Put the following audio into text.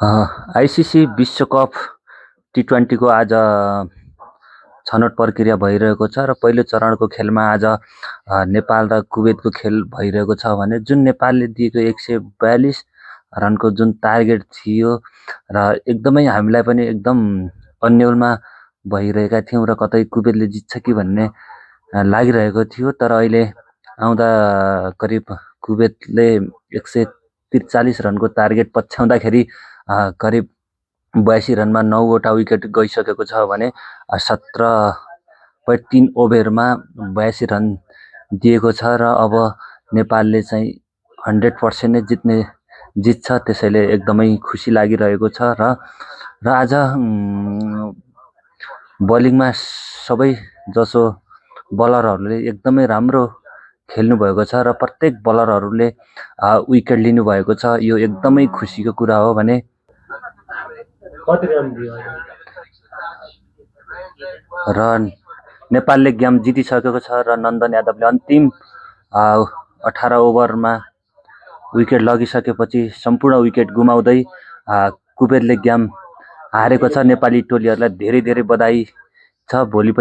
ICC विश्वकप T20 को आज छनौट प्रक्रिया भइरहेको छ र पहिलो चरणको खेलमा आज नेपाल र कुवेतको खेल भइरहेको छ भने जुन नेपालले दिएको 142 रनको जुन टार्गेट थियो र एकदमै हामीलाई पनि एकदम अन्यलमा भइरहेका थियौँ र कतै कुवेतले जित्छ कि भन्ने लागिरहेको थियो। तर अहिले आउँदा करिब कुवेतले 143 रनको टार्गेट पछ्याउँदाखेरि करिब 82 रनमा 9वटा विकेट गइसकेको छ भने 17.3 ओभरमा 82 रन दिएको छ र अब नेपालले चाहिँ 100% नै जित्छ, त्यसैले एकदमै खुसी लागिरहेको छ र आज बलिङमा सबै जसो बलरहरूले एकदमै राम्रो खेल्नु भएको छ र प्रत्येक बलरहरूले विकेट लिनु भएको छ। यो एकदमै खुसीको कुरा हो भने र नेपालले गेम जितिसकेको छ र नन्दन यादवले अन्तिम 18 ओभरमा विकेट लगिसकेपछि सम्पूर्ण विकेट गुमाउँदै कुवेतले गेम हारेको छ। नेपाली टोलीहरूलाई धेरै धेरै बधाई छ। भोलि पनि